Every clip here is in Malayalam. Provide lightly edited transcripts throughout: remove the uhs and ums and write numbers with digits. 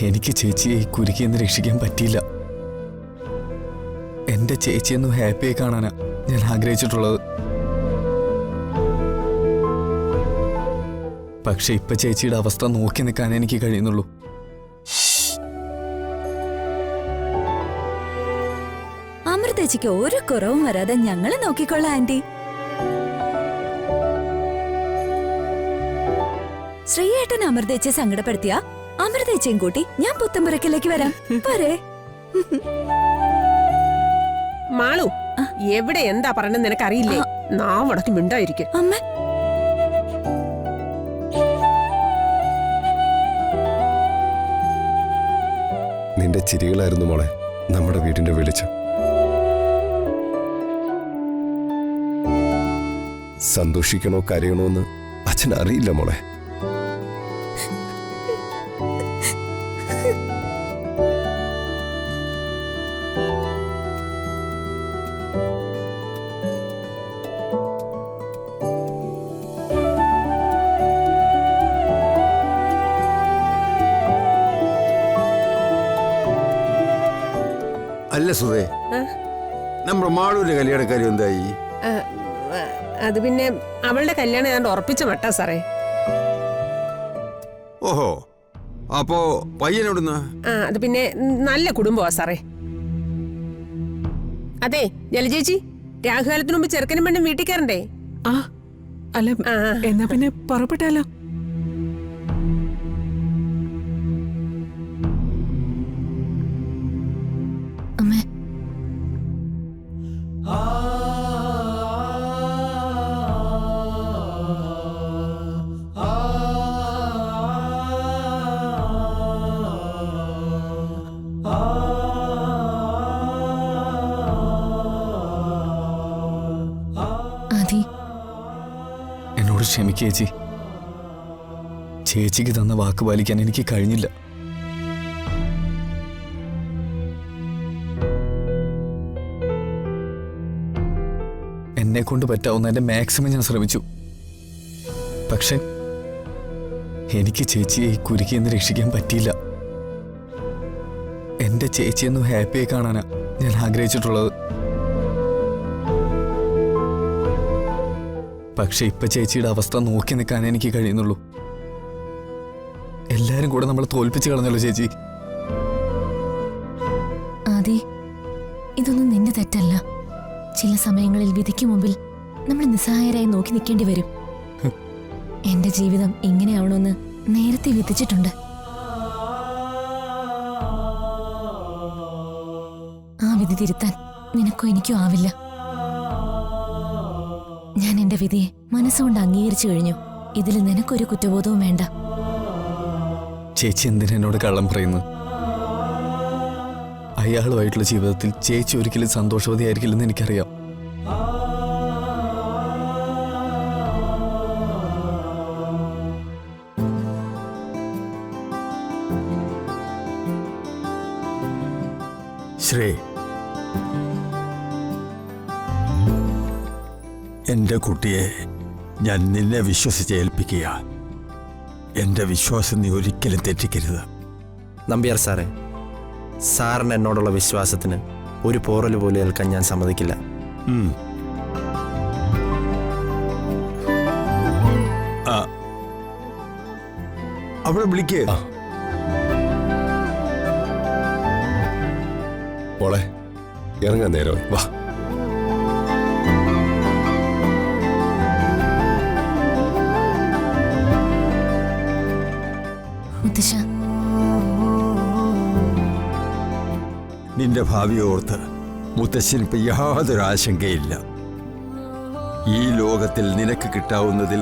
എനിക്ക് ചേച്ചിയെ ഈ കുരുക്കിന്ന് രക്ഷിക്കാൻ പറ്റിയില്ല. എന്റെ ചേച്ചിയൊന്നും ഹാപ്പിയായി കാണാനാ ഞാൻ ആഗ്രഹിച്ചിട്ടുള്ളത്. പക്ഷെ ഇപ്പൊ ചേച്ചിയുടെ അവസ്ഥ നോക്കി നിൽക്കാൻ എനിക്ക് കഴിയുന്നുള്ളൂ. അമൃതേച്ചിക്ക് ഒരു കുറവും വരാതെ ഞങ്ങള് നോക്കിക്കൊള്ളാം ആന്റി. ശ്രീയേട്ടൻ അമൃതേച്ചിയെ സങ്കടപ്പെടുത്തിയ അമൃതേച്ചിയും കൂട്ടി ഞാൻ പുത്തമ്പുരക്കിലേക്ക് വരാം. പോരെ മാളു, എവിടെ എന്താ പറഞ്ഞെന്ന് നിനക്കറിയില്ലേ? നാവടക്കി മിണ്ടായിരിക്കും. അമ്മ നിന്റെ ചിരികളായിരുന്നു മോളെ നമ്മുടെ വീടിന്റെ വെളിച്ചം. സന്തോഷിക്കണോ കരയണോ എന്ന് അച്ഛൻ അറിയില്ല മോളെ. അല്ല സുധേ, നമ്മുടെ മാളൂരിന്റെ കല്യാണക്കാര്യം എന്തായി? അത് പിന്നെ അവളുടെ കല്യാണം ഏതാണ്ട് ഉറപ്പിച്ച മട്ടാ സാറേ. ഓഹോ, അപ്പോ പയ്യനോടുന്ന്? അത് പിന്നെ നല്ല കുടുംബമാ സാറേ. അതെ ജലജേച്ചി, രാഹുകാലത്തിന് മുമ്പ് ചെറുക്കനും പെണ്ണും വീട്ടിൽ കയറണ്ടേ? അല്ല, എന്നാ പിന്നെ പുറപ്പെട്ടാലോ? എന്നോട് ക്ഷമിക്കേച്ചി. ചേച്ചിക്ക് തന്ന വാക്ക് പാലിക്കാൻ എനിക്ക് കഴിഞ്ഞില്ല. എന്നെ കൊണ്ട് പറ്റാവുന്ന എന്റെ മാക്സിമം ഞാൻ ശ്രമിച്ചു. പക്ഷെ എനിക്ക് ചേച്ചിയെ ഈ കുരുക്കിന്ന് രക്ഷിക്കാൻ പറ്റിയില്ല. എന്റെ ചേച്ചിയൊന്നും ഹാപ്പിയായി കാണാനാ ഞാൻ ആഗ്രഹിച്ചിട്ടുള്ളത്. പക്ഷെ ഇപ്പൊ ചേച്ചിയുടെ അവസ്ഥ നോക്കി നിൽക്കാൻ എനിക്ക് കഴിയുന്നുള്ളൂ. എല്ലാരും കൂടെ നമ്മൾ തോൽപ്പിച്ചു കളഞ്ഞല്ലോ ചേച്ചി. ആദി, ഇതൊന്നും നിന്റെ തെറ്റല്ല. ചില സമയങ്ങളിൽ വിധിക്ക് മുമ്പിൽ നമ്മൾ നിസ്സഹായരായി നോക്കി നിൽക്കേണ്ടി വരും. എന്റെ ജീവിതം ഇങ്ങനെയാവണമെന്ന് നേരത്തെ വിധിച്ചിട്ടുണ്ട്. ആ വിധി തിരുത്താൻ നിനക്കോ എനിക്കോ ആവില്ല. ഞാൻ എന്റെ വിധിയെ മനസ്സുകൊണ്ട് അംഗീകരിച്ചു കഴിഞ്ഞു. ഇതിൽ നിനക്കൊരു കുറ്റബോധവും വേണ്ട. ചേച്ചി എന്തിനോട് കള്ളം പറയുന്നു? അയാളുമായിട്ടുള്ള ജീവിതത്തിൽ ചേച്ചി ഒരിക്കലും സന്തോഷവതിയായിരിക്കില്ലെന്ന് എനിക്കറിയാം. ശ്രീ, എന്റെ കുട്ടിയെ ഞാൻ നിന്നെ വിശ്വസിച്ച് ഏൽപ്പിക്കുക. എന്റെ വിശ്വാസം നീ ഒരിക്കലും തെറ്റിക്കരുത്. നമ്പ്യാർ സാറേ, സാറിന് എന്നോടുള്ള വിശ്വാസത്തിന് ഒരു പോറൽ പോലും ഏൽക്കാൻ ഞാൻ സമ്മതിക്കില്ല. അവിടെ വിളിക്കേ. മോളെ ഇറങ്ങാൻ നേരം വാ. നിന്റെ ഭാവി ഓർത്ത് മുത്തശ്ശനിപ്പോ യാതൊരു ആശങ്കയില്ല. ഈ ലോകത്തിൽ നിനക്ക് കിട്ടാവുന്നതിൽ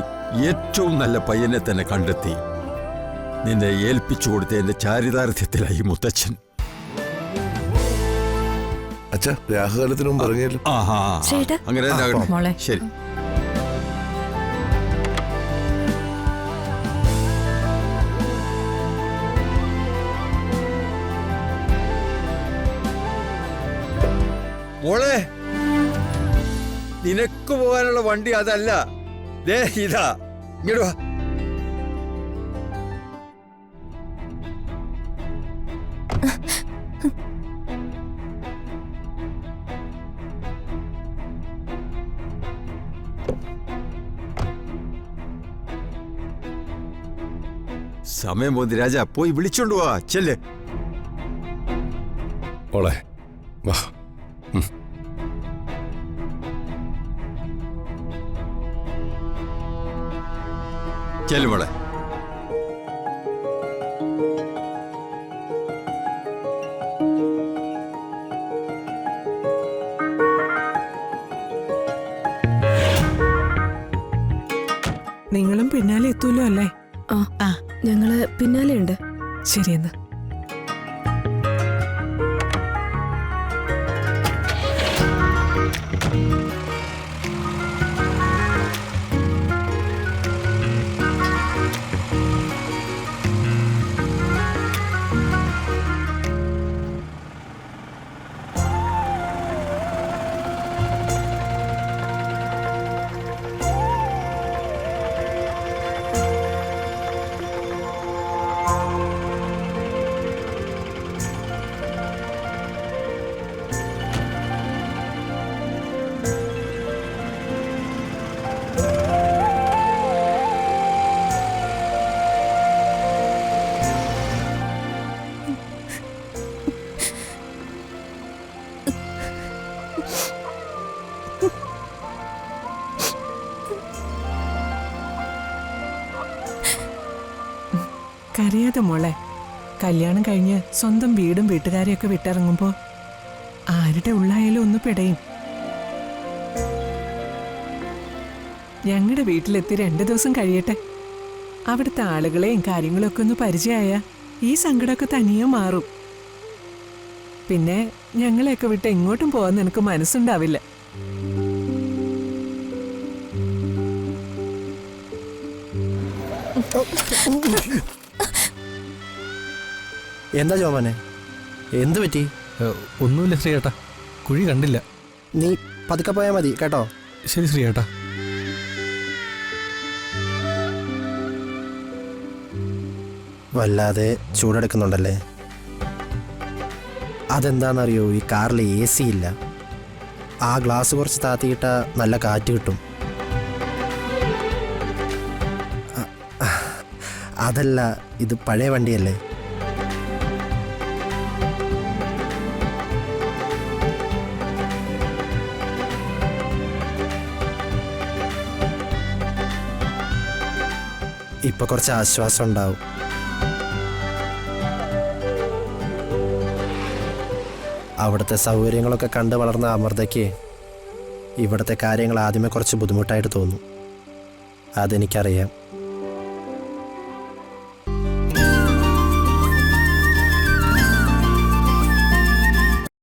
ഏറ്റവും നല്ല പയ്യനെ തന്നെ കണ്ടെത്തി നിന്നെ ഏൽപ്പിച്ചു കൊടുത്ത എന്റെ ചാരിതാർത്ഥ്യത്തിലായി മുത്തച്ഛൻ. അച്ഛാ, രാഹുകാലത്തിനും പറഞ്ഞല്ലോ. അങ്ങനെ ശരി. മോളെ, നിനക്ക് പോകാനുള്ള വണ്ടി അതല്ല, ദേ ഇതാ. ഇങ്ങോട്ട് വാ. സമയം പോന്തി രാജ, പോയി വിളിച്ചോണ്ട് പോവാ, ചെല്ല്. മോളെ വാ. ചെല്ലു മോളെ. നിങ്ങളും പിന്നാലെ എത്തൂലോ അല്ലേ? ആ ഞങ്ങള് പിന്നാലെയുണ്ട്. ശരിയെന്ന്. കരയാതെ മോളെ. കല്യാണം കഴിഞ്ഞ് സ്വന്തം വീടും വീട്ടുകാരെയൊക്കെ വിട്ടിറങ്ങുമ്പോ ആരുടെ ഉള്ളായാലും ഒന്ന് പിടയും. ഞങ്ങളുടെ വീട്ടിലെത്തി 2 ദിവസം കഴിയട്ടെ. അവിടുത്തെ ആളുകളെയും കാര്യങ്ങളൊക്കെ ഒന്ന് പരിചയമായ ഈ സങ്കടമൊക്കെ തനിയെ മാറും. പിന്നെ ഞങ്ങളെയൊക്കെ വിട്ട് എങ്ങോട്ടും പോകാൻ നിനക്ക് മനസ്സുണ്ടാവില്ല. എന്താ ജോമോനെ, എന്തു പറ്റി? ഒന്നുമില്ല ശ്രീയേട്ടാ, കുഴി കണ്ടില്ല. നീ പതുക്കെ പോയാൽ മതി കേട്ടോ. ശരി ശ്രീയേട്ടാ. വല്ലാതെ ചൂടെടുക്കുന്നുണ്ടല്ലേ? അതെന്താണെന്നറിയോ, ഈ കാറിൽ AC ഇല്ല. ആ ഗ്ലാസ് കുറച്ച് താത്തിയിട്ട നല്ല കാറ്റ് കിട്ടും. അതല്ല, ഇത് പഴയ വണ്ടിയല്ലേ. ഇപ്പൊ കുറച്ച് ആശ്വാസം ഉണ്ടാവും. അവിടുത്തെ സൗകര്യങ്ങളൊക്കെ കണ്ട് വളർന്ന അമൃതയ്ക്ക് ഇവിടുത്തെ കാര്യങ്ങൾ ആദ്യമേ കുറച്ച് ബുദ്ധിമുട്ടായിട്ട് തോന്നും. അതെനിക്കറിയാം.